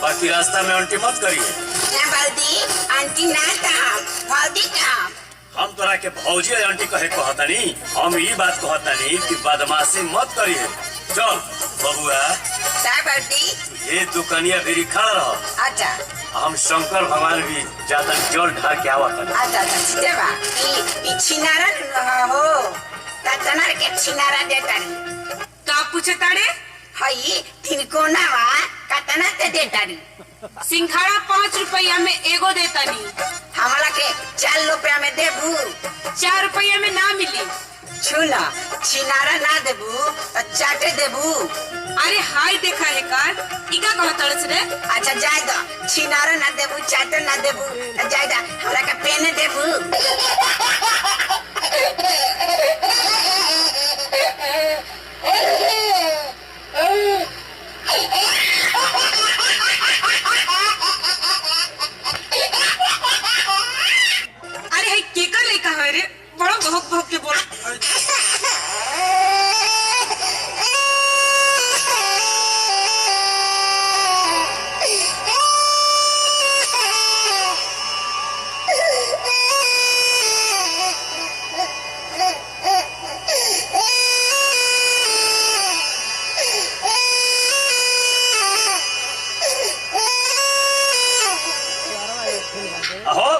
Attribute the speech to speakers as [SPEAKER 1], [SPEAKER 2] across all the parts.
[SPEAKER 1] बाकी रास्ता में आंटी मत करिए।
[SPEAKER 2] ना बल्दी आंटी ना काम भौजी काम।
[SPEAKER 1] हम तोरा के भौजी आंटी कहे कहतनी, हम ये बात कहतनी कि बदमाशी मत करिए। चल बबुआ ये दुकानिया भी खड़ा रह।
[SPEAKER 2] अच्छा
[SPEAKER 1] हम शंकर भगवान भी ज्यादा जल ढाल के आवत।
[SPEAKER 2] अच्छा सीधे बा ई छिनारा हो तना के छिनारा देतारी
[SPEAKER 3] का पूछे ताड़े
[SPEAKER 2] हई तीन कोना वा कतना ते देतारी।
[SPEAKER 3] सिंघाड़ा 5 रुपया में एगो देतानी।
[SPEAKER 2] हमरा के 4 रुपया में देबू।
[SPEAKER 3] 4 रुपया में ना मिली।
[SPEAKER 2] छुना छिनारा ना देबू तो चाटे देबू।
[SPEAKER 3] अरे हाय देखा है कार इका कहा तड़स रे।
[SPEAKER 2] अच्छा जाय दो छिनारा ना देबू चाटे ना देबू तो जाय दा हमरा के पेन देबू।
[SPEAKER 3] अरे हाय केकर लेका है रे बड़ा भौक भौक के बोल।
[SPEAKER 1] अहो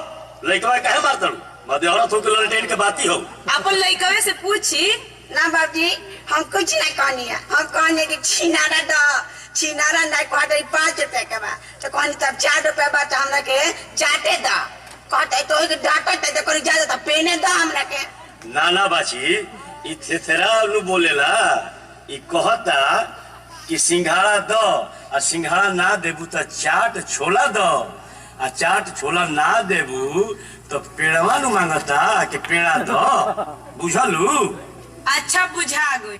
[SPEAKER 1] लइकवा काहे मारतन मदेवरा थोक ललटेन के बाती हो।
[SPEAKER 3] अपन लइकवे से पूछी
[SPEAKER 2] ना बाबूजी हम कुछ नहीं कहनी है। हम कहने की छिनारा दो छिनारा ना कहते 5 रुपया के बा तो कहनी तब 4 रुपया बा तो हमरा के चाटे दो कहते तो डांटते तो कोई ज्यादा तो पेने दो हमरा के।
[SPEAKER 1] ना ना बाची ई थेथेरा नु बोलेला ई कहता कि सिंघाड़ा दो आ सिंघाड़ा ना देबू तो चाट छोला दो आ चाट छोला ना देबू तो पेड़वा नु मांगता कि पेड़ा दो। बुझलू?
[SPEAKER 3] अच्छा बुझा गई।